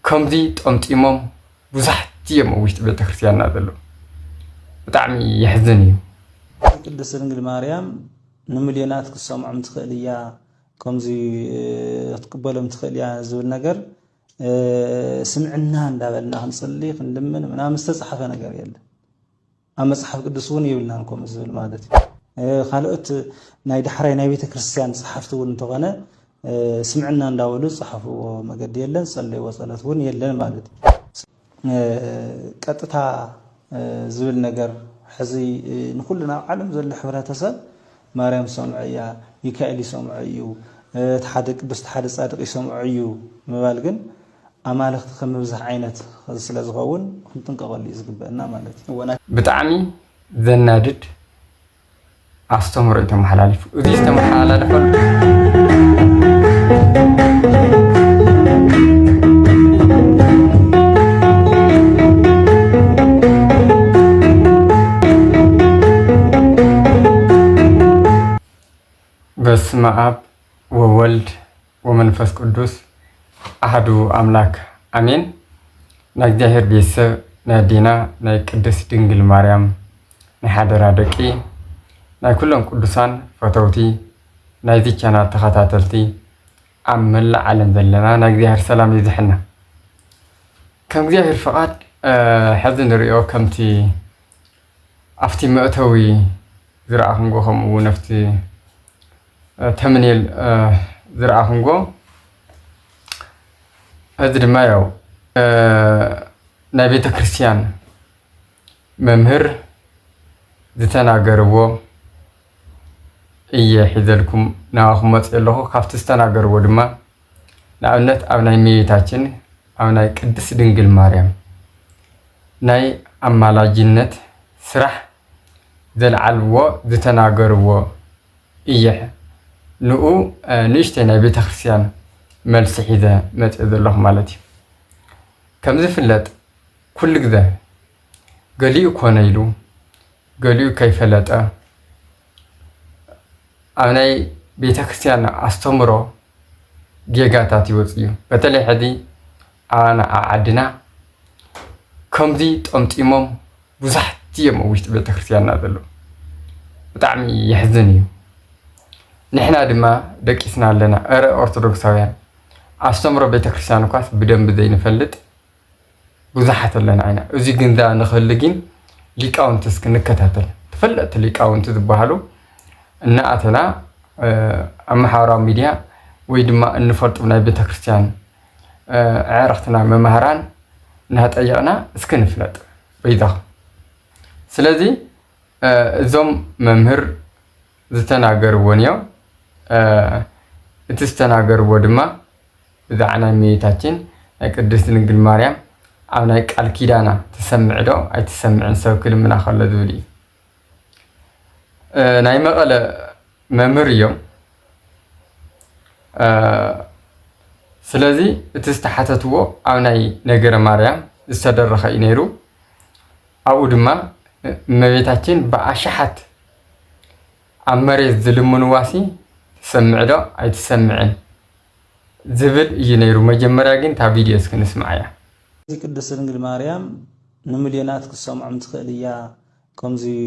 كمزي طمطيمم بزحت يوم وشت بيت كريستيان نازلو بطعمي يحزنني ቅድስት ድንግል ማርያም ንሚልዮናት ክሰምዖም ትኽእል እያ ከምዚ ክትቅበሎም ትኽእል እያ ዝብል ነገር ስምዕና እንዳበልና ክንጽሊ ክንድምን ምናምን ዝተጻሕፈ ነገር የለን ኣብ መጽሓፍ ቅዱስ እውን ይብልናን ከምዚ ዝብል ማለት እዩ ካልኦት ናይ ዳሕራይ ናይ ቤተ ክርስቲያን ጸሓፍቲ እውን እንተኾነ ስምዕና እንዳበሉ ጸሓፍዎ መገዲ የለን ጸለይዎ ጸሎት እውን የለን ማለት እዩ ቀጥታ ዝብል ነገር حزي نخلنا عالم زل حبرتسب مريم سمعية ميكائيل سمعيو تحدق بس تحدث صادق سمعيو مبالغن أمالخ خمبزح عينت سلازغون كنت نقول لي زقبنا مالتي بتعمي ذنادد أستمر إنت محلالف وذي استمر حلالف بسم أب وولد ومنفس قدوس أحدو أملاك أمين نجدهر بيس نادينا نقدس دنجل مريم نحضر دقي نكلهم قدوسان فتوتي نايزي كانت تخاتاتلتي عمل علم ذلنا نجدهر سلام يزحنا كم جدهر فقط حزن ريو كمتي أفتي مأتوي زرعهم جوهم ونفتي تمنيل زرعهم جو هذا ما يو نبي كريستيان ممهر زتنا جربوا إيه حذلكم ناخذ مسألة خافتستنا جربوا دما نعنت أو ناي ميتاچن أو ناي قدس دنجل مريم ناي أمالا جنة سرح ذل علو زتنا جربوا إيه نو نشتنا بيت خرسيان ملس حذا متعذ الله مالتي كم زفلت كل كذا قاليو كونيلو قاليو كيف لتا أنا بيت خرسيان أستمرو جيجاتاتي وصيو بتلي حدي أنا أعدنا كم دي تأمتيمم بزحت يوم وشت بيت خرسيان نازلو بطعمي يحزنني نحنا دما دقيسنا لنا أرثوذكساويان أستمروا بيت كريستيان كاس بدم بدي نفلت بزحت لنا عينا أزي جندا نخلجين ليكاونتس كنكتاتل تفلت ليكاونت ذبحلو إن أتنا أما حرام ميديا ويدما نفرط من بيت كريستيان عرفتنا ممهران نهت أيانا سكن فلت بيدا سلذي زوم ممهر زتناجر ونيو تستناجر ودما إذا أنا ميتاچن قدس دنجل مريم أنا قال كيدانا تسمع دو أي تسمع نسو كل من أخلد ذولي نايمة على ممريوم سلازي تستحتتو أو ناي نجر مريم استدرخ إنيرو أو دما ميتاچن بأشحت أمريز ظلمون واسي سمع دو أي تسمعن زبل ينيرو مجمرة جن تابيديوس كنسمعها. زي قدس دنجل مريم نمليونات كسمعهم تخيل يا كمزي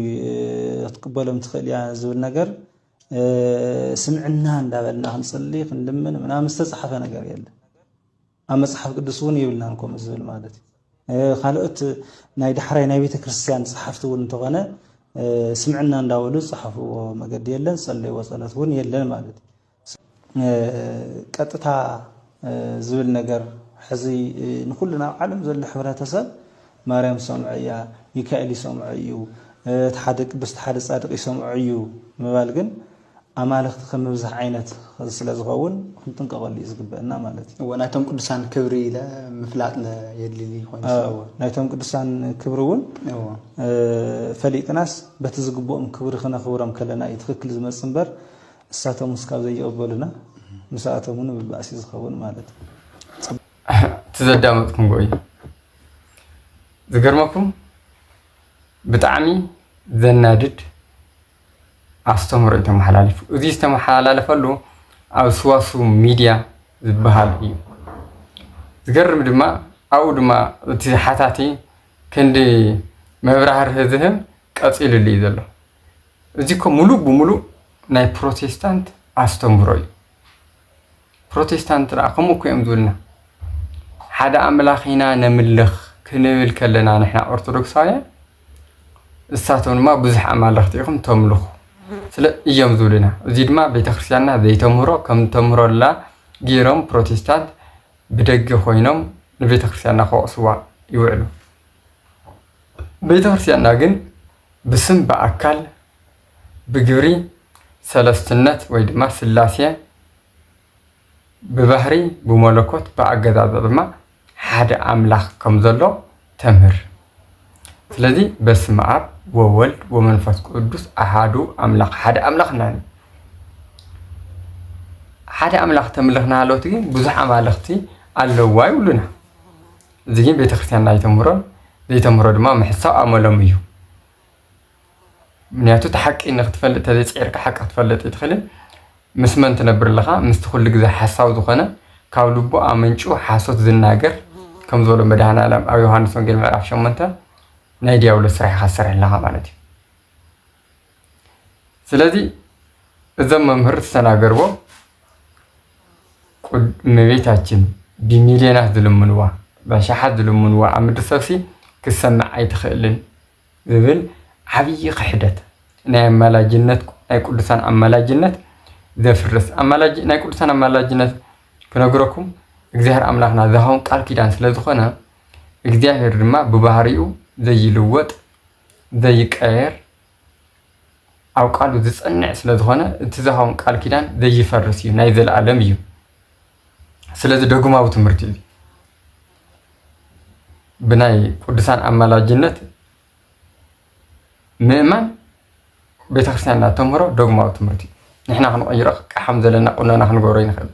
تقبلهم تخيل يا زول نجر سمعنا ندابلنا هنصلي خندمن منام مستصحف نجر يلا أما صحف قدسون يبلنا نكم زول مالتي خالقت ناي دحراي ناي بيت كريستيان صحفتون تغنى سمعنا نداولو صحفوا مقد يلن صلي وصلت ون يلن مالت قطتا زول نجر حزي نخلنا عالم زل حبرتسب مريم سمعية ميكائيل سمعيو تحدق بس تحدث صادق سمعيو مبالغن أمالخ خمبزح عينت سلازغون كنت نقول لي زقبنا مالتي ونايتهم قدسان كبري لا مفلات لا يدلي خوين نايتهم قدسان كبرون فليق ناس بتزقبهم كبر خنا خورم كلنا يتخكل زمصنبر الساتهم مسكاب زي يقبلنا مساعتهم بالباسي زخون مالتي تزدامتكم قوي زغرمكم بتعمي ذنادد أستمر إنت محلالف وذي استمر حلالف له أو سواسو ميديا زبهال إيو زقرب دما أو دما تحتاتي كندي مبرهر هذهم قصيل اللي يزلو እዚኮ ሙሉ በሙሉ ናይ ፕሮቴስታንት አስተምሮ እዩ ፕሮቴስታንት ራኸሙ ኮይም ዝብልና ሓደ አምላኺና ነምልኽ ክንብል ከለና ንሕና ኦርቶዶክሳውያን እሳቶም ድማ ብዙሕ አማልኽቲ ኢኹም ተምልኹ ስለ እዮም ዝብልና እዚ ድማ ቤተክርስትያንና ዘይተምሮ ከም ተምሮላ ጌሮም ፕሮቴስታንት ብደገ ኮይኖም ንቤተክርስትያንና ከቕስዋ ይውዕሉ ቤተክርስትያንና ግን ብስም በአካል بجوري سلستنت ويدما سلاسية ببحري بملكوت بعجزات بما حد أملاك كمزلو تمر فلذي بسم أب وولد ومنفس قدوس أحدو أملاك حد أملاك ناني حد أملاك تملكنا على تيجي بزح أملاكتي على واي ولنا زين بيتخرسيان لا يتمرون يتمرون ما محسا أملهم يو منياتو تحق إنك تفلت هذا تعيرك حق تفلت يدخلن مسمن تنبر لها مستخل لك ذا حساو ذخنا كاولبو آمنشو حاسوت ذناجر كم زول مدهنا لم أو يوحنا سونجل ما أعرف شو منتا نايدي أول سرح خسر لها مالتي سلادي إذا ما مهرت سناجرو قد مبيتاچن بمليونات ظلمنوا بشحات ظلمنوا عمد السفسي كسمع أي تخيلن ذبل عبي قحدت ناي ملاجنت ناي قدسان املاجنت ذفرس املاج ناي قدسان املاجنت كنغركم እግዚአብሔር አምላክና ዘሃውን ቃል ኪዳን ስለዝኾነ እግዚአብሔር ድማ በባህሪኡ ዘይልወጥ ዘይቀየር አው ቃሉ ዝጸንዕ ስለዝኾነ እቲ ዘሃውን ቃል ኪዳን ዘይፈርስ እዩ ናይ ዘለዓለም እዩ ስለዚህ ደግማው ትምህርት እዩ ብናይ ቅዱሳን አማላጅነት ምእማን ቤተክርስቲያንና ተምሮ ዶግማው ትምህርቲ ንሕና ክንቀይሮ ቃሓም ዘለና ቁናና ክንገብሮ ይንኽእል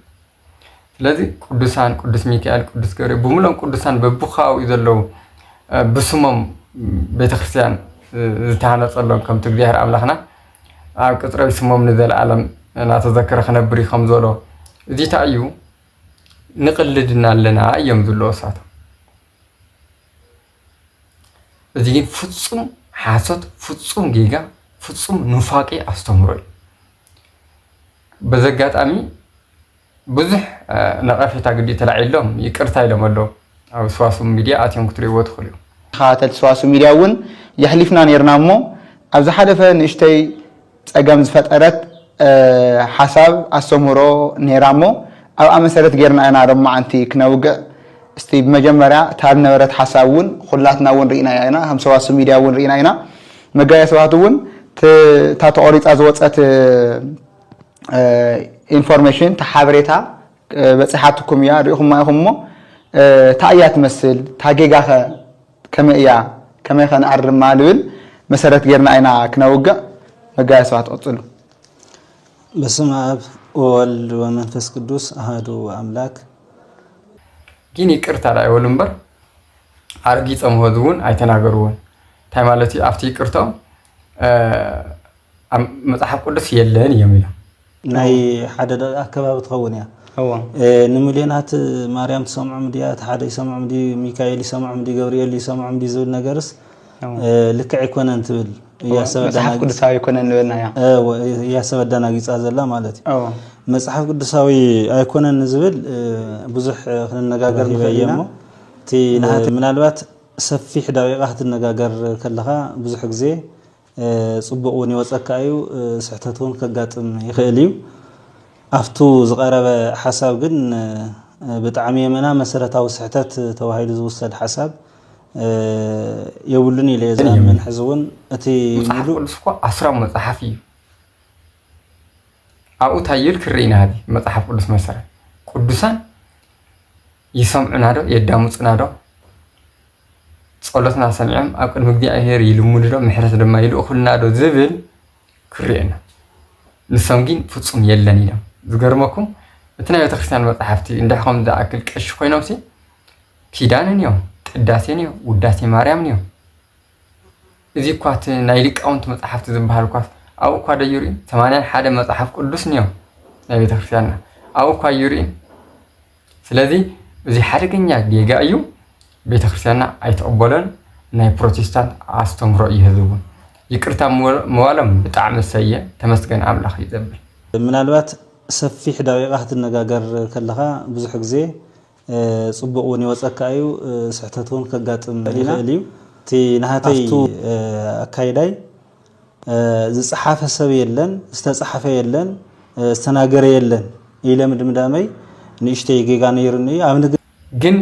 ስለዚህ ቅዱሳን ቅዱስ ሚካኤል ቅዱስ ገብርኤል ብሙሉም ቅዱሳን በብኻው ይዘለው ብስሞም ቤተክርስቲያን ዝተሃነፀሎም ከምቲ እግዚአብሔር አምላኽና ኣብ ቅፅራዊ ስሞም ንዘለዓለም እናተዘከረ ክነብር ከም ዘሎ እዚ ታዩ ንቅልድና ኣለና እዮም ዝብልዎ እሳቶም እዚ ግን ፍጹም حاسات فتصوم جيجا فتصوم نفاقي أستمرئ بزجات أمي بزح نقفة تقدي تلعي لهم يكرتاي لهم الله أو سواسو ميديا أتيهم كتري وادخلوا خاطر سواسو ميديا ون يحلفنا نيرنامو أبز حدا فنشتي أجمز فترات حساب أستمرو نيرامو أو أمسرت غيرنا أنا رمى عنتي كنوجا استي بمجمرة تابنا ورد حساون خلاتنا ون رينا ينا هم سواسو ميديا ون رينا ينا مجايا سواتو ون تاتوريت أزوات information تحابريتها بس حاتكم يا ريهم ما هم تأيات مثل تاجيجا كما يخان أرم مالول مسرت غيرنا أنا كنوجا مجايا سوات أطلو بسم أب والد ومنفس قدوس أهدو أملاك جيني كرت على أول نمبر أرجيت أمهدون أيتناجرون تايمالتي أفتي كرتهم متحف قدس يلين يميلا ناي حدا أكبر تخونيا هو نملينات مريم تسمع مديا حدا يسمع مدي ميكائيل يسمع مدي جبريل يسمع مدي زول نجارس لك عيكون أنت بال يا سبب مصحف قدساوي يكون لنا يا سبب دنا جيت أزلا مالتي مصحف قدساوي يكون نزبل بزح خلنا نجاجر نبيمه تي من الوقت سفيح دقيقة النجاجر كلها بزح جزء صبقوني وتأكايو سحتتون كجاتم يخيليو أفتو صغيرة حساب جن بتعمي منا مسألة أو سحتت توهيل زوجة حساب يقولني لازم من حزون أتي مصحف قدسكوا أسرع مصحفي أو تايل كرينا هذه مصحف قدس مثلا قدسان يسمعنا ده يدامسنا ده صلتنا سمعهم أكون مجدي أهير يلمون ده محرس لما يلو أخلنا ده زبل كرينا نسمعين فتصم يلني ده ذكرمكم بتنا يتخسن مصحفتي إن ده خم ده أكل كش خوي نفسي كيدان اليوم قداسينيو وداسي مريم إذا كنت نايلك أنت مصحفت زبالة كواس أو كوادا يورين ثمانية حدا مصحف قدس نيو نبي تخسرنا أو كوا يورين سلذي إذا حركة نيا بيجا أيو ቤተክርስቲያንና ኣይተቀበለን ናይ ፕሮቴስታንት ኣስተምሮ ይህዝቡን ይቅርታ መዋሎም ብጣዕሚ ሰየ ተመስገን አምላኽ ይዘብል ምናልባት ሰፊሕ ዳቂቃ ክትነጋገር ከለኻ ብዙሕ ግዜ ጽቡቕ እውን ይወፀካ እዩ ስሕተት እውን ከጋጥም ይኽእል እዩ እቲ ናሃተይ ኣካይዳይ ዝፀሓፈ ሰብ የለን ዝተፀሓፈ የለን ዝተናገረ የለን ኢለ ምድምዳመይ ንእሽተይ ጌጋ ነይሩኒ ኣብ ግን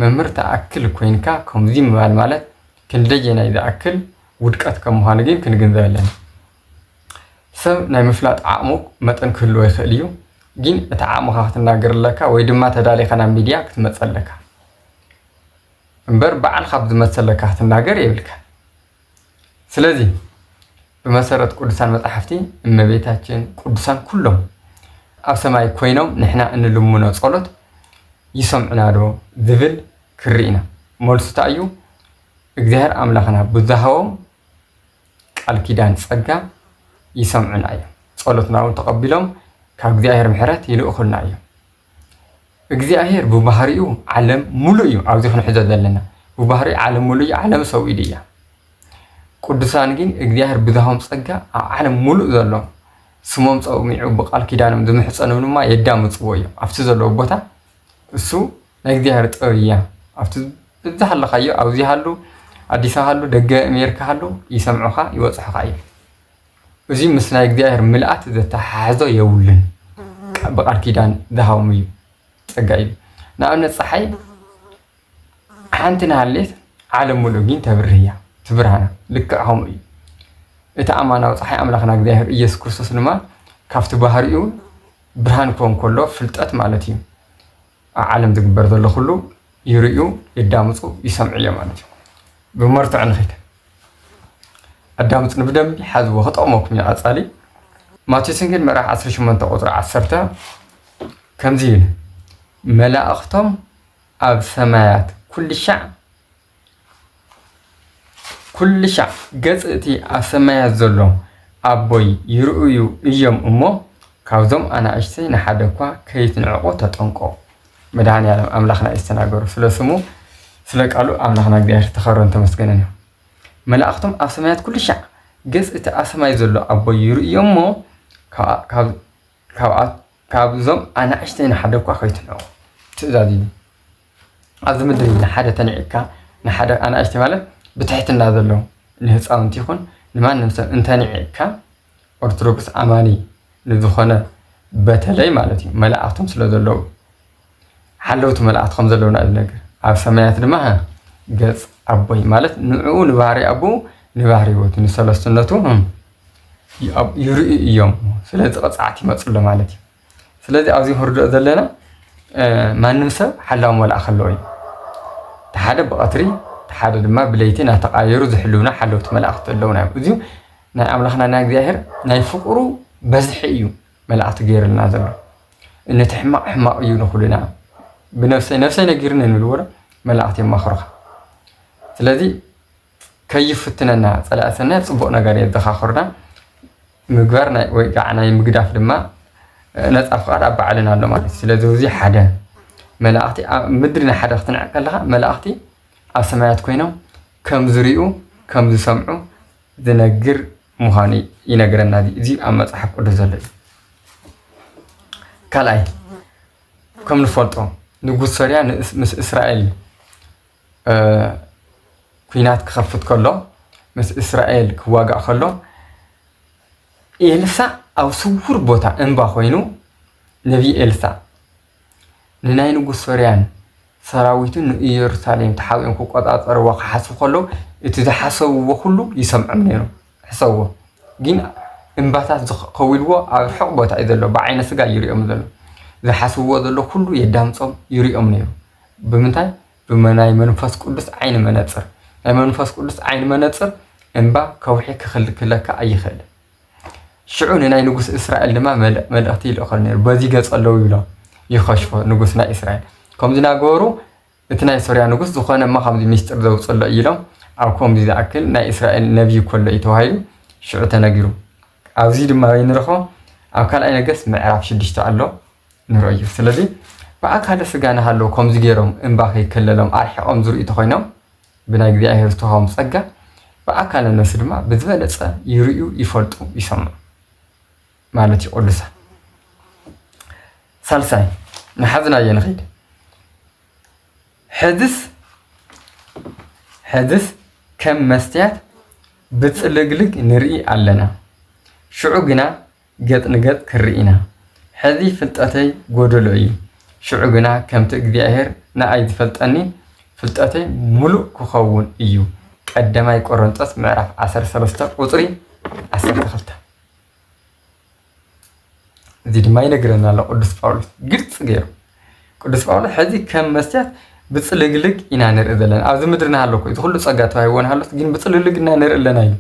መምህር ተኣክል ኮይንካ ከምዚ ምባል ማለት ክንደየናይ ዝኣክል ውድቀት ከም ምዃኑ ግን ክንግንዘብ ኣለና ሰብ ናይ ምፍላጥ ዓቕሙ መጠን ክህልዎ ይኽእል እዩ ግን እቲ ዓቕምካ ክትናገረለካ ወይ ድማ ተዳሊኻ ናብ ሚድያ ክትመፀለካ እምበር በዓልካ ብዝመሰለካ ክትናገር የብልካ ስለዚ بمسارات قدسان متحفتي እመቤታችን ቅዱሳን ኩሎም ኣብ ሰማይ ኮይኖም ንሕና እንልሙኖ ጸሎት ይሰምዑና ዶ ዝብል ክሪኢና መልሱ ታዩ እግዚአብሔር አምላኽና ብዛሃዎም ቃል ኪዳን ጸጋ ይሰምዑና እዮም ጸሎትናው ተቀቢሎም ካብ እግዚአብሔር ምሕረት ይልእኹልና እዮም እግዚአብሔር ብባህሪኡ ዓለም ሙሉ እዩ ኣብዚ ክንሕዘ ዘለና ብባህሪ ዓለም ሙሉ እዩ ዓለም ሰው ኢድያ ቅዱሳን ግን እግዚአብሔር ብዛሃዎም ጸጋ ዓለም ሙሉ ዘሎ ስሞም ጸውሚዑ በቃል ኪዳንም ዝምሕፀኑማ የዳምጽዎ እዮም ኣብቲ ዘሎ ቦታ እሱ ናይ እግዚአብሔር ጥሪያ ኣብቲ ብዛሃለኻዮ ኣብዚ ሃሉ አዲስ ሃሉ ደገ አሜሪካ ሃሉ ይሰምዑኻ ይወጽሑኻ እዩ እዚ ምስ ናይ እግዚአብሔር ምልአት ዘተሓሓዞ የውልን በቃል ኪዳን ዝሃዎም እዩ ጸጋ እዩ ንኣብነት ፀሓይ ሓንቲ ናሃሌት ዓለም ሙሉ ግን ተብርህያ ትብርሃና ልክዕهم እዩ እቲ ኣማናዊ ፀሓይ ኣምላኽና እግዚአብሔር ኢየሱስ ክርስቶስ ድማ ካብቲ ባህሪኡ ብርሃን ኮን ከሎ ፍልጠት ማለት እዩ ዓለም ዝግበር ዘሎ ሁሉ ይርዩ ይዳምጹ ይሰምዑ እዮም ማለት እዩ ብመርትዕ ንኺድ ኣዳምጽ ንብደም ሓዝቦ ክጠቅመኩም ይዓጻሊ ማቴዎስ ወንጌል ምዕራፍ 18 ቁጥሪ 10 ከምዚ ይብል መላእኽቶም ኣብ ሰማያት ኩል ሻዕ ገጽእቲ ኣብ ሰማያት ዘሎ ኣቦይ ይርኡዩ እዮም እሞ ካብዞም ኣናእሽተይ ንሓደ እኳ ከይትንዕቁ ተጠንቀቁ መድኃኔዓለም ኣምላኽና ይስተናገሩ ስለ ስሙ ስለ ቃሉ ኣምላኽና እግዚአብሔር ተኸበረን ተመስገነን እዩ መላእኽቶም ኣብ ሰማያት ኩል ሻዕ ገጽእቲ ኣብ ሰማይ ዘሎ ኣቦይ ይርኡዮም እሞ ካብዞም ኣናእሽተይ ንሓደ እኳ ከይትንዕቁ ትእዛዝ እዩ ኣብዚ ምድሪ ንሓደ ተንዒካ ንሓደ ኣናእሽተይ ማለት بتحتنا ذلو نهزاون تيخون نمان نمسا انتانيعيك أرثوذكس أماني نذخونا بتلي مالتي ملاعتهم سلو ذلو حلوت ملاعتهم ذلو نأذنك عب سمايات لماها قز أبوي مالت نعو نباري أبو نباري ووت نسلسلنتو يرئي يوم سلازي قصعتي مصلو مالتي سلازي أوزي هردو ذلنا ما نمسا حلاهم ولا أخلوي تحادب بقطري ሓደ ድማ ብለይቲ ናተቃየሩ ዝሕልውና ሓለውት መላእኽቲ ኣለውና እዚሁ ናይ ኣምላኽና ናይ እግዚአብሔር ናይ ፍቅሩ በዝሒ እዩ መላእኽቲ ገይርልና ዘሎ እነቲ ሕማቅ እዩ ንኹልና ብነፍሰይ ነጊርና ንብልዎ መላእኽቲ የማኽሩኻ ስለዚ ከይፍትነና ጸላእሰና ጽቡቕ ነገር የዘኻኽሩና ምግባር ወይ ከዓ ናይ ምግዳፍ ድማ ነፃ ፍቃድ ኣብ ባዕልና ኣሎ ማለት ስለዚ እዚ ሓደ መላእኽቲ ምድሪና ሓደ ክትንዕቅ ከለኻ መላእኽቲ ኣብ ሰማያት ኮይኖም ከም ዝሪኡ ከም ዝሰምዑ ዝነግር ምዃኑ ይነግረና እዚ ኣብ መጽሓፍ ቅዱስ ዘሎ እዩ ካልኣይ ከም ንፈልጦ ንጉስ ሶርያ ምስ እስራኤል ኩናት ክኸፍት ከሎ ምስ እስራኤል ክዋጋእ ከሎ ኤልሳ ኣብ ስውር ቦታ እንባ ኮይኑ ነቢ ኤልሳ ንናይ ንጉስ ሶርያን ሰራዊቱ ንኢየሩሳሌም ተሓዊኦም ክቆጣጠርዎ ክሓስቡ ከሎ እቲ ዝሓሰብዎ ኩሉ ይሰምዖም ነይሩ ሕሰብዎ ግን እንባታት ዝኸውልዎ ኣብ ርሑቕ ቦታ እዩ ዘሎ ብዓይነ ስጋ ይሪኦም ዘሎ ዝሓስብዎ ዘሎ ኩሉ የዳምፆም ይሪኦም ነይሩ ብምንታይ ብመናይ መንፈስ ቅዱስ ዓይኒ መነፅር ናይ መንፈስ ቅዱስ ዓይኒ መነፅር እንባ ከውሒ ክኽልክለካ ኣይኽእልን ሽዑ ንናይ ንጉስ እስራኤል ድማ መልእኽቲ ይልእኸል ነይሩ በዚ ገጽ ኣለዉ ይብሎ ይኸሽፎ ንጉስ ናይ እስራኤል ከም ዝናገሩ እቲ ናይ ሶርያ ንጉስ ዝኾነ እማ ከምዚ ሚስጥር ዘውፅሎ ኢሎም ኣብ ከምዚ ዝኣክል ናይ እስራኤል ነቢይ ኮሎ እዩ ተባሂሉ ሽዑ ተነጊሩ ኣብዚ ድማ ንረኽቦ ኣብ ካልኣይ ነገሥት ምዕራፍ 6 ኣሎ ንሪኦ እዩ ስለዚ بأكل سجانا هلو كم زجيرهم إن باقي كلهم أرح أمزر إتخينهم بنا جدي أهرتهم سجى بأكل الناس ما بزبلة يريو يفرطوا يسمع مالتي قدسة سالساي نحزنا ينغيد حدث كم مستيات بتلقلق نرئي علنا شعوقنا قد نقد كرئينا هذه فلتأتي قدلعي شعوقنا كم تقدي أهر نأيد فلتأني فلتأتي ملوك كخون إيو قدما يقرن تس معرف 13 قطري 12 زيد ما ينقرنا لقدس باولوس قلت غير قدس باولوس هذه كم مستيات بتلقلق إنا نرئي ذلنا أو زمدرنا هلوكو يدخلوا صقاتها هيوان هلوس جين بتلقلق إنا نرئي لنا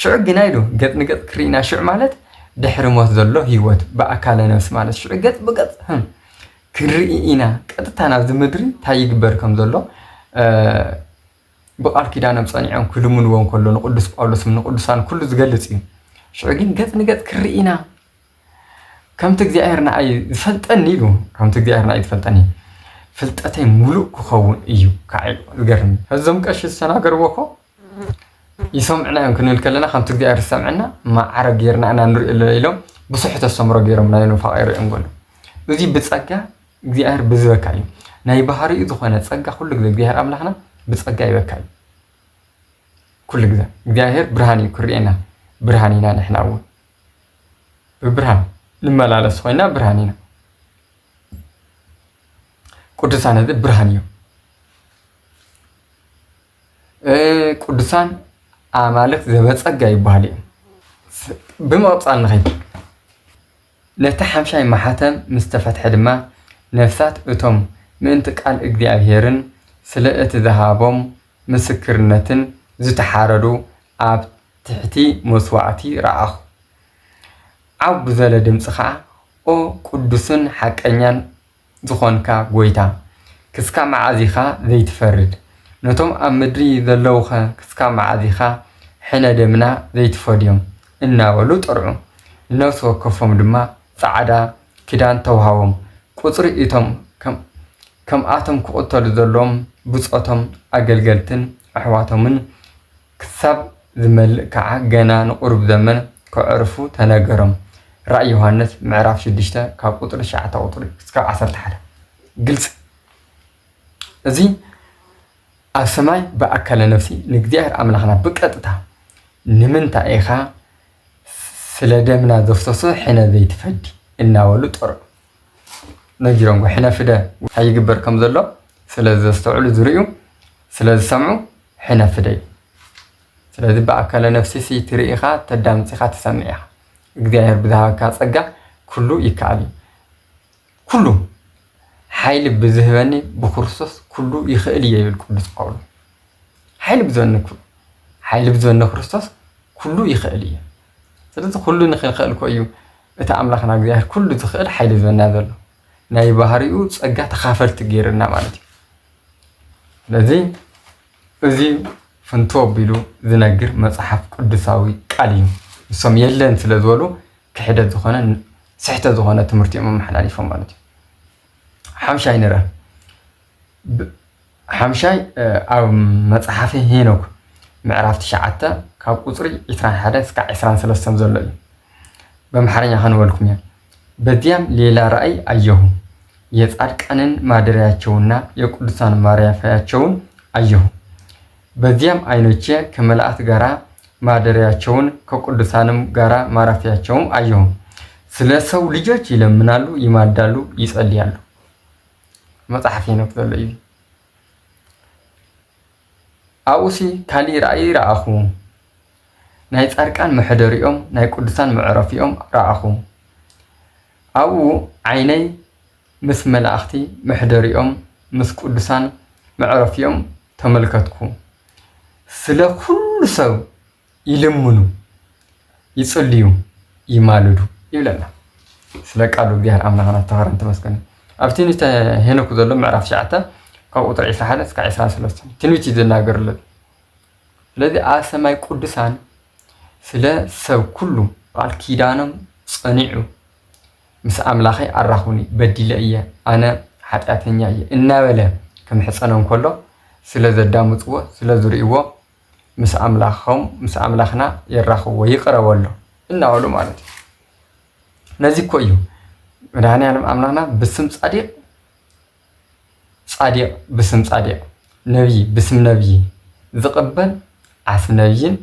شعوقنا يدو قد نقد كرئينا شعو مالت دحر موت ذلو هيوت بأكال نفس مالت شعو قد بقد كرئينا قدتانا زمدري تايق بركم ذلو بقال كدانا مصانيعون كل من وون كله نقدس باولوس من قدسان كل زغلص شعوقين قد نقد كرئينا كم تجزئرنا أي فلتني له كم تجزئرنا أي فلتني فلتأتي ملوك كخون إيو كعيب القرن هزم كأش السنة قروكو يسمعنا يمكن الكلنا خم تجزئر سمعنا ما عرق يرنا أنا نري إلهم بصحة السمرة جيرم لا ينفع غير نقول وذي بتسقى جزئر بزبكاي ناي بحري إذا خنا تسقى كل جزئر أملاحنا بتسقى يبكاي كل جزئر برهاني كرينا برهانينا نحن أول ببرهان لما لا لسوينا برهانينا قدسان هذا برهانيو قدسان أعمالك زبط أجاي بحالي بما أبصر نخيل نتحم شيء محاتم مستفتح دما نفسات أتم من تقال إجديابهرن سلقة ذهابهم مسكرنتن زتحاردو أب تحتي مسوعتي رأخ عب بزل دمسخة أو قدسن حقنيان زخونكا قويتا كسكا معازيخا ذي تفرد نتوم أمدري ذلوخا كسكا معازيخا حين دمنا ذي تفرديهم إنا ولو ترعو الناس وكفهم دما سعدا كدان توهاهم قطر إيتم كم آتم كقطر ذلهم بسقطهم أقلقلتن أحواتهم كساب ذمل كعجنا نقرب زمن كعرفو تناقرهم رأي يوحنس معرف شدشتا كقطر شعتا قطر كسكا 10 حدا قلت زي السماي بأكل نفسي نقدر أملاحنا بقطتها نمنتا إيخا سلدمنا دفتوسو حين ذي تفدي إنا ولو طرق نجرون حين فدا هيقبر كم ذلو سلذ استوعلو ذريو سلذ سمعو حين فدي سلذ بأكل نفسي سي تريخا تدامتخا تسمعها እግዚአብሔር ብዛሃካ ጸጋ ኩሉ ይካአል ኩሉ ኃይል ብዝህበኒ በክርስቶስ ኩሉ ይኽእል ይብል ቅዱስ ጳውሎስ ኃይል ብዝወነ ክርስቶስ ኩሉ ይኽእል እዩ ስለዚህ ኩሉ ንኽእል ኮይኑ እቲ አምላኽና እግዚአብሔር ኩሉ ዝኽእል ኃይል ዝወና ዘሎ ናይ ባህሪኡ ጸጋ ተኻፈልቲ ገይርና ማለት እዩ ስለዚህ እዚ ፍንቶ ቢሉ ዝነግር መጽሐፍ ቅዱሳዊ ቃል እዩ سم يلن سلزولو كحدة زخانة سحتة زخانة تمرتي أمام حلالي فهم مالتي حمشاي نرى حمشاي أو مصحفي هينوك معرفت شعته كاب قصري إثران حدث كإثران سلسلة زلل بمحرني خانو ولكم يعني بديام ليلا رأي أيهم يتأرك أنن ما درياتشونا يقدسان ماريافياتشون أيهم بديام أينوتشي كملأت غرا ማደሪያቸውን ከቅዱሳንም ጋራ ማረፊያቸውም አየሁም ስለሰው ልጆች ይለምናሉ ይማዳሉ ይጸልያሉ መጽሐፍ ነው ተለይ አውሲ ካሊ ራእይ ረአኹ ናይ ጻድቃን መሕደሪኦም ናይ ቅዱሳን መዕረፊኦም ረአኹ አው ዓይነይ ምስ መላእኽቲ መሕደሪኦም ምስ ቅዱሳን መዕረፊኦም ተመልከትኩ ስለ ሁሉ ሰው ይለምኑ ይጸልዩ ይማልዱ ይብለና ስለቃሉ እግዚአብሔር አምላክና ተባረከ ተመስገን አብቲኒ ሄኖክ ዘሎ ምዕራፍ 9 ካብ ቁጥር 21 እስከ 23 ትንቢት ይዘናገርለት ስለዚህ አሰማይ ቅዱሳን ስለ ሰብ ኩሉ ቃል ኪዳኖም ጸኒዑ ምስ ኣምላኸይ ኣራኽቡኒ በዲለ እየ ኣነ ሓጢኣተኛ እየ እናበለ ከም ሕፀኖም ከሎ ስለ ዘዳምፅዎ ስለ ዝርእይዎ ምስ ኣምላኽና የራኽብዎ ይቕረበሎ እናበሉ ማለት እዩ ነዚ እኮ እዩ መድኃኔዓለም ኣምላኽና ብስም ጻዲቕ ብስም ጻዲቕ ነቢይ ብስም ነቢይ ዝቕበል ዓስቢ ነቢይን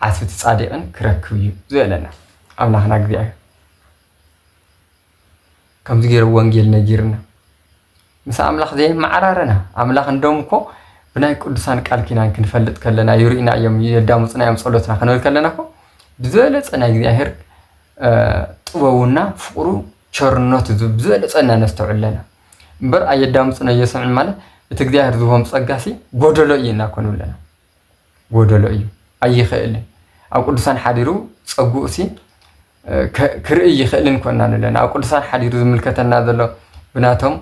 ዓስቢ ጻዲቕን ክረክብ እዩ ዝበለና ኣምላኽና እግዚኣብሔር ከምዚ ገይሩ ወንጌል ነጊርና ምስ ኣምላኽ ዘይመዓራረና ኣምላኽ እንደም እኮ ብናይ ቅዱሳን ቃል ኪዳን ክንፈልጥ ከለና ይርኢና እዮም የዳምፁና እዮም ጸሎትና ክንብል ከለና እኮ ብዝበለፀ ናይ እግዚኣብሔር ጥበቡና ፍቅሩ ቸርነቱ ብዝበለፀ ነስተውዕለና እምበር ኣየዳምፁና እየሰምዕን ማለት እቲ እግዚኣብሔር ዝቦም ጸጋሲ ጎደሎ እዩ እናኮኑ ኣለና ጎደሎ እዩ ኣይኽእልን ኣብ ቅዱሳን ሓዲሩ ጸጉኡሲ ክርኢ ይኽእልን ኮና ኣለና ኣብ ቅዱሳን ሓዲሩ ዝምልከተና ዘሎ ብናቶም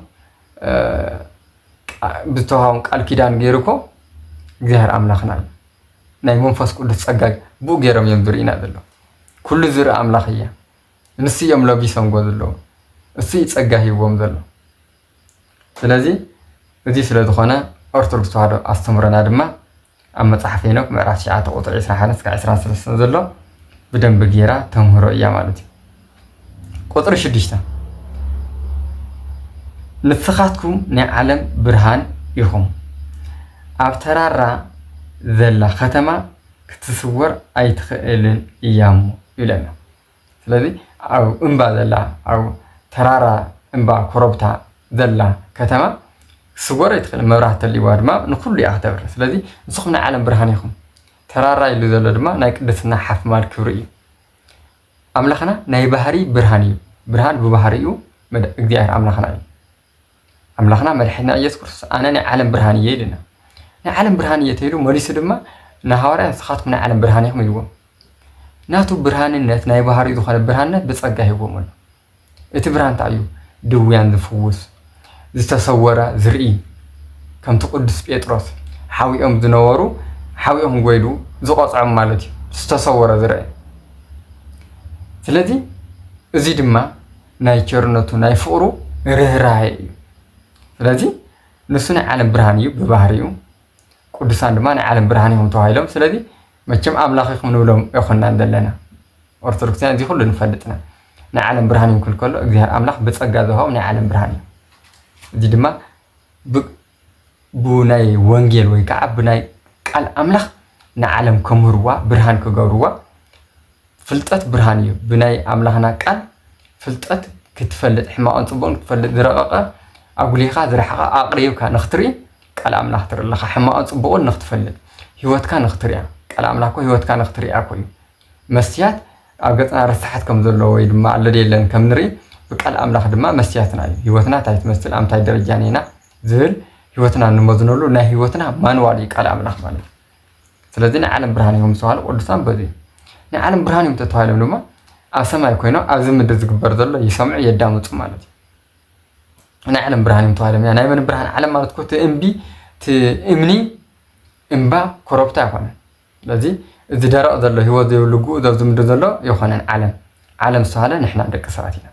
ብዝተዋሃቦም ቃል ኪዳን ገይሩ እኮ እግዚኣብሔር ኣምላኽና እዩ ናይ መንፈስ ቅዱስ ጸጋ ብኡ ገይሮም እዮም ዝርኢና ዘሎ ኩሉ ዝርኢ ኣምላኽ እያ ንስ እዮም ለቢሶምጎ ዘለዉ እሱ ጸጋ ሂቦም ዘሎ ስለዚ እዚ ስለ ዝኾነ ኦርቶዶክስ ተዋህዶ ኣስተምረና ድማ ኣብ መጽሓፍ ሄኖክ ምዕራፍ 9 ቁጥሪ 21-23 ዘሎ ብደንብ ጌራ ተምህሮ እያ ማለት እዩ ቁጥሪ 6 ንስኻትኩም ናይ ዓለም ብርሃን ኢኹም ኣብ ተራራ ዘላ ከተማ ክትስወር ኣይትኽእልን እያሞ ይብለና ስለዚ ኣብ እምባ ዘላ ኣብ ተራራ እምባ ኮረብታ ዘላ ከተማ ክስወር ኣይትኽእልን መብራህቲ ተልይዋ ድማ ንኩሉ እያ ክተብር ስለዚ ንስኹም ናይ ዓለም ብርሃን ኢኹም ተራራ ኢሉ ዘሎ ድማ ናይ ቅድስና ሓፍማል ክብሪ እዩ ኣምላኽና ናይ ባህሪ ብርሃን እዩ ብርሃን ብባህሪኡ እግዚኣብሔር ኣምላኽና እዩ ኣምላኽና መድሓኒትና ኢየሱስ ክርስቶስ ኣነ ናይ ዓለም ብርሃን እየ ኢልና ናይ ዓለም ብርሃን እየ ተይሉ መሊሱ ድማ ንሃዋርያት ንስኻትኩም ናይ ዓለም ብርሃን ኢኹም ኢልዎም ናቱ ብርሃንነት ናይ ባህሪኡ ዝኾነ ብርሃንነት ብጸጋ ሂቦም ኣሎ እቲ ብርሃን እንታይ እዩ ድውያን ዝፍውስ ዝተሰወረ ዝርኢ ከምቲ ቅዱስ ጴጥሮስ ሓዊኦም ዝነበሩ ሓዊኦም ጎይዱ ዝቆፅዖም ማለት እዩ ዝተሰወረ ዝርአ ስለዚ እዚ ድማ ናይ ቸርነቱ ናይ ፍቅሩ ርህራሄ እዩ ስለዚ ንሱ ናይ ዓለም ብርሃን እዩ ብባህሪኡ ቅዱሳን ድማ ናይ ዓለም ብርሃን እዮም ተባሂሎም ስለዚ መቸም ኣምላኽ ኢኹም ንብሎም ይኹናን ዘለና ኦርቶዶክሳውያን እዚ ኩሉ ንፈልጥና ናይ ዓለም ብርሃን ይምክል ከሎ እግዚኣብሔር ኣምላኽ ብጸጋ ዝሃቦም ናይ ዓለም ብርሃን እዩ እዚ ድማ ብናይ ወንጌል ወይ ከዓ ብናይ ቃል ኣምላኽ ንዓለም ከምህርዋ ብርሃን ክገብርዋ ፍልጠት ብርሃን እዩ ብናይ ኣምላኽና ቃል ፍልጠት ክትፈልጥ ሕማቕን ጽቡቕን ክትፈልጥ ዝረቐቐ ኣጉሊኻ ዝረሓቐ ኣቕሪብካ ንኽትርኢ ቃል ኣምላኽ ትርኢ ኣለኻ ሕማቕን ጽቡቕን ንኽትፈልጥ ህይወትካ ንኽትሪኣ ቃል ኣምላኽ ህይወትካ ንኽትሪኣ ኮይኑ መስትያት ኣብ ገጽና ርስሓት ከም ዘለዎ ወይ ድማ ኣለደ የለን ከም ንርኢ ብቃል ኣምላኽ ድማ መስትያትና እዩ ህይወትና እንታይ ትመስል ኣብ እንታይ ደረጃ ነና ዝብል ህይወትና ንመዝነሉ ናይ ህይወትና ማንዋል እዩ ቃል ኣምላኽ ማለት እዩ ስለዚ ናይ ዓለም ብርሃን እዮም ዝተባሃሉ ቅዱሳን በዚ ናይ ዓለም ብርሃን እዮም ተባሂሎም ድማ ኣብ ሰማይ ኮይኖም ኣብዚ ምድሪ ዝግበር ዘሎ ይሰምዑ የዳምፁ ማለት እዩ ናይ ዓለም ብርሃን እዮም ተባሂሎም ናይ መን ብርሃን ዓለም ማለት እኮ እምኒ እምባ ኮረብታ ይኮነን ስለዚ እዚ ደረቕ ዘሎ ህይወት ዘይብሉ ጉእ ኣብዚ ምድሪ ዘሎ ይኮነን ዓለም ዝተባሃለ ንሕና ደቂ ሰባት ኢና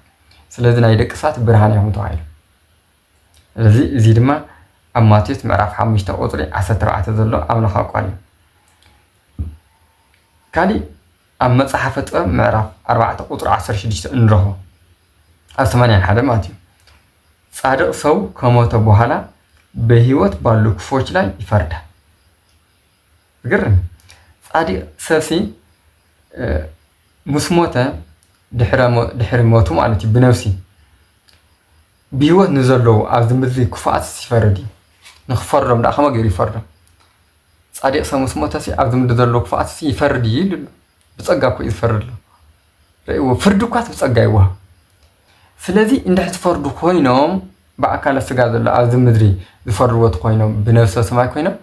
ስለዚ ናይ ደቂ ሰባት ብርሃን እዮም ተባሂሉ ስለዚ እዚ ድማ ኣብ ማቴዎስ ምዕራፍ 5 ቁጥሪ 14 ዘሎ ኣምላኻዊ ቃል እዩ ካሊእ ኣብ መጽሓፈ ጥበብ ምዕራፍ 4 ቁጥሪ 16 እንረኽቦ ኣብ 81 ማለት እዩ ጻድቅ ሰው ከሞተ በኋላ በህይወት ባሉ ክፎች ላይ ይፈርዳል ግርም ጻድቅ ሰብሲ ሙስሞተ ድሕሪ ሞቱ ማለት እዩ ብነፍሲ ብህይወት ንዘለዉ ኣብዚ ምድሪ ክፉኣት ይፈርድ እዩ ንኽፈርዶም ዳ ከመ ገይሩ ይፈርዶም ጻድቅ ሰብ ሙስሞተሲ ኣብዚ ምድሪ ዘለዉ ክፉኣት ይፈርድ እዩ ኢሉ ብጸጋ እኮ እዩ ዝፈርድ ኣሎ ርእይዎ ፍርዲ እኳ ብጸጋ ይወሃብ ስለዚ እንድሕር ዝፈርዱ ኮይኖም ብኣካለ ስጋ ዘሎ ኣብዚ ምድሪ ዝፈርድዎ ኮይኖም ብነፍሲ ሰማይ ኮይኖም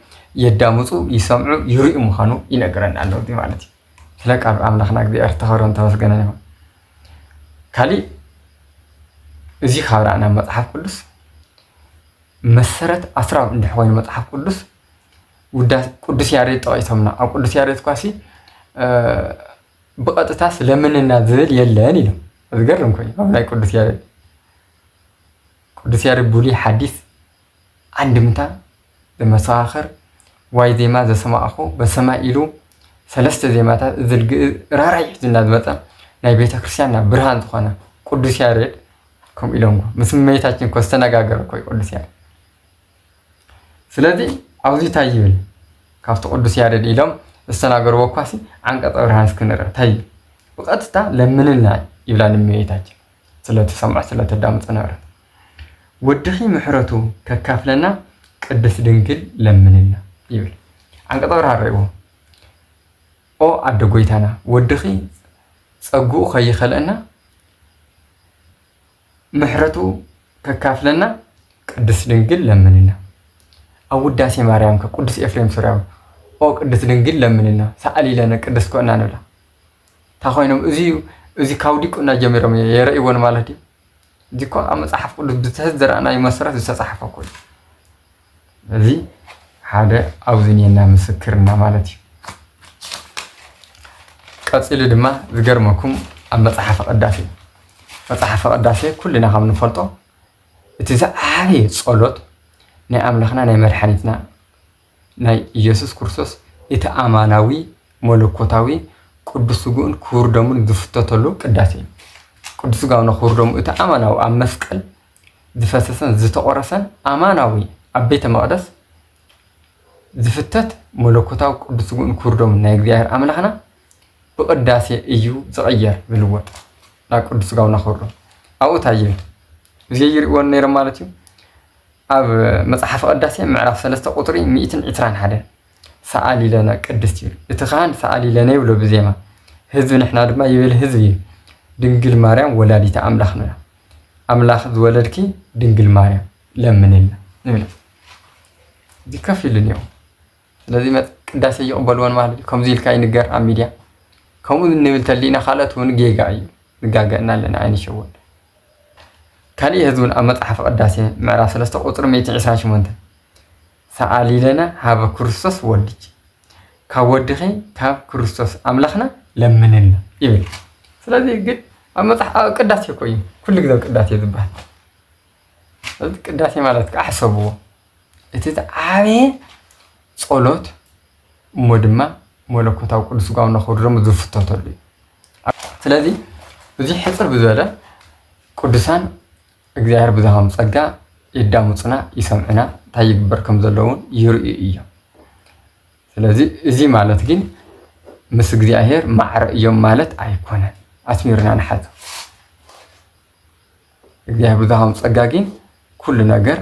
የዳምፁ ይሰምዑ ይርእዩ ምዃኑ ይነግረና ኣሎ እዚ ማለት እዩ ስለ ቃል ኣምላኽና እግዚኣብሔር ተኸብረን ተመስገነን ይሁን ካሊእ እዚ ካብራና መጽሓፍ ቅዱስ መሰረት ኣስራብ እንድሕ ኮይኑ መጽሓፍ ቅዱስ ቅዱስ ያሬድ ጠቒሶምና ኣብ ቅዱስ ያሬድ ኳሲ ብቐጥታ ስለምንና ዝብል የለን ኢሎም ዝገርም ኮይኑ ኣብ ናይ ቅዱስ ያሬድ ብሉይ ሓዲስ አንድምታ ዘመሰኻኽር ዋይ ዜማ ዘሰማዕኹ በሰማይ ኢሉ ሰለስተ ዜማታት ራራይ ሒዙና ዝመፀ ናይ ቤተክርስትያን ብርሃን ዝኾነ ቅዱስ ያሬድ ከምኡ ኢሎም ምስ እመቤታችን እኮ ዝተነጋገረ እኮ ቅዱስ ያሬድ። ስለዚ ኣብዚ እንታይ ይብል ካብቲ ቅዱስ ያሬድ ኢሎም ዝተናገርዎ እኳሲ ዓንቀጸ ብርሃን እስክንርኢ እንታይ ይብል ብቐጥታ ለምንልና ይብላ እመቤታችን ስለተሰምዖ ስለተዳምፀ ነበረት ወድኺ ምሕረቱ ከካፍለና ቅድስት ድንግል ለምንና ይብል ዓንቀጸ ብርሃን ርእይዎ ኦ ኣደ ጎይታና ወድኺ ፀጉኡ ከይኸለና ምሕረቱ ከካፍለና ቅድስት ድንግል ለምንና ኣብ ውዳሴ ማርያም ከቅዱስ ኤፍሬም ሱርያዊ ኦ ቅድስት ድንግል ለምንና ሰኣሊ ለነ ቅድስት ኮና ንብላ ታኾይኖም እዚ ካብ ዲቁና ጀሚሮም የርእይዎን ማለት እዩ እዚ እኮ ኣብ መፅሓፍ ቅዱስ ብዝተዘረአናዩ መሰረት ዝተፃሓፈ ኮይኑ እዚ ሓደ ኣብዚ ኔና ምስክርና ማለት እዩ። ቀፂሉ ድማ ዝገርመኩም ኣብ መፅሓፈ ቅዳሴ ኩልና ከም ንፈልጦ እቲ ዝዓበየ ጸሎት ናይ ኣምላኽና ናይ መድሓኒትና ናይ ኢየሱስ ክርስቶስ እቲ ኣማናዊ መለኮታዊ ቅዱስ ስጉኡን ክቡር ደሙን ዝፍተተሉ ቅዳሴ እዩ። ቅዱስ ስጋውና ክቡር ደሙ እቲ ኣማናዊ ኣብ መስቀል ዝፈሰሰን ዝተቆረሰን ኣማናዊ ኣብ ቤተ መቅደስ ዝፍተት መለኮታዊ ቅዱስ ስጉኡን ክቡር ደሙን ናይ እግዚአብሔር ኣምላኽና ብቅዳሴ እዩ ዝቕየር ዝልወጥ ናብ ቅዱስ ስጋውና ክቡር ደሙ ኣብኡ እንታይ ይብል እዚ ይርእዎን ነይሮም ማለት እዩ። ኣብ መጽሓፈ ቅዳሴ ምዕራፍ 3 ቁጥሪ 121 ሰኣሊ ለነ ቅድስት ይብል እቲ ኻን ሰኣሊ ለነ ይብሎ ብዜማ ህዝቢ ንሕና ድማ ይብል ህዝቢ ድንግል ማርያም ወላዲተ ኣምላኽ ንብላ ኣምላኽ ዝወለድኪ ድንግል ማርያም ለምንልና ንብላ እዚ ከፍ ኢሉ እኒኦ። ስለዚ ቅዳሴ ይቕበልዎን ማለት እዩ። ከምዚ ኢልካ ይንገር ኣብ ሚድያ ከምኡ ንብል ተሊና ካልኦት እውን ጌጋ እዩ ንጋገአና ኣለና ኣይንሸወን። ካልእ ህዝቡን ኣብ መጽሓፈ ቅዳሴ ምዕራፍ 3 ቁጥሪ 128 ሰኣሊ ለነ ሃበ ክርስቶስ ወልድኪ ካብ ወድኺ ካብ ክርስቶስ ኣምላኽና ለምንልና ይብል። ስለዚ ግን ኣብ መጽሓፍ ቅዳሴ እኮ እዩ ኩሉ ግዜ ቅዳሴ ዝበሃል። ስለዚ ቅዳሴ ማለት ከዓ ሓሰብዎ እቲ ዝዓበየ ጸሎት እሞ ድማ መለኮታዊ ቅዱስ ስጋውና ክቡር ደሙ ዝፍተተሉ እዩ። ስለዚ እዚ ሕፅር ብዝበለ ቅዱሳን እግዚአብሔር ብዝሃቦም ጸጋ ይዳምፁና ይሰምዑና እንታይ ይግበር ከም ዘለውን ይርእዩ እዮም። ስለዚ እዚ ማለት ግን ምስ እግዚአብሔር ማዕረ እዮም ማለት ኣይኮነን። ኣስሚርና ንሓዘ እግዚአብሔር ብዝሃቦም ጸጋ ግን ኩሉ ነገር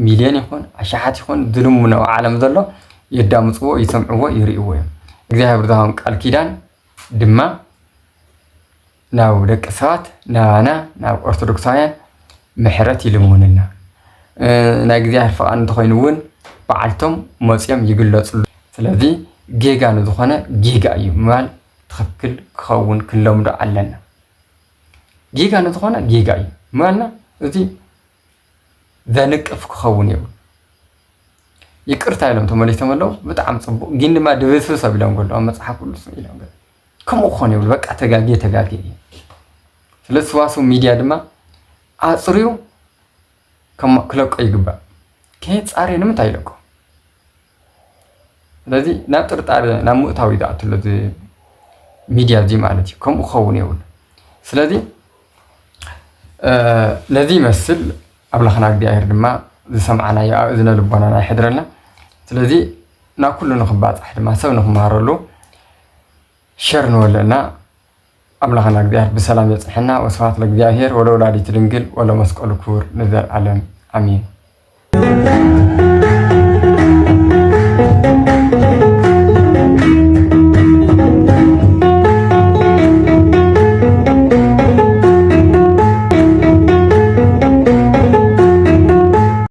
ሚልዮን ይኹን ኣሽሓት ይኹን ዝልሙነው ዓለም ዘሎ ይዳምፅዎ ይሰምዕዎ ይርእይዎ እዮም። እግዚአብሔር ብዝሃቦም ቃል ኪዳን ድማ ናብ ደቂ ሰባት ናባና ናብ ኦርቶዶክሳውያን ምሕረት ይልሙንና ናይ እግዚአብሔር ፈቃድ እንተኮይኑ እውን በዓልቶም መፅኦም ይግለፅሉ። ስለዚ ጌጋ ንዝኾነ ጌጋ እዩ ምባል ትክክል ክኸውን ክንለምዶ ኣለና። ጌጋ ንዝኾነ ጌጋ እዩ ምባልና እዚ ዘንቅፍ ክኸውን የብሉ ይቅርታ ኢሎም ተመሊሶም ኣለዉ ብጣዕሚ ፅቡቅ ግን ድማ ድብስብሰብ ኢሎም ገሎ ኣብ መፅሓፍ ቅዱስ ኢሎም ገሎ ከምኡ ክኾን የብሉ በቃ ተጋጌ እዩ። ስለዚ ሰዋስው ሚድያ ድማ ኣፅርዩ ክለቆ ይግባእ ከየፃርየ ንምንታይ ይለቆ? ስለዚ ናብ ጥርጣሬ ናብ ምእታዊ ዝኣትሎ እዚ ሚድያ እዚ ማለት እዩ ከምኡ ክኸውን የብሉ። ስለዚ ነዚ ይመስል ኣምላኽና እግዚኣብሔር ድማ ዝሰምዓናዮ ኣብ እዝነ ልቦናና ይሕድረልና። ስለዚ ናብ ኩሉ ንክባፅሕ ድማ ሰብ ንክመሃረሉ ሸር ንበለና ኣምላኽና እግዚኣብሔር ብሰላም የፅሕና። ወስብሐት ለእግዚአብሔር ወለወላዲቱ ድንግል ወለመስቀሉ ክቡር ንዘለዓለም ኣሚን።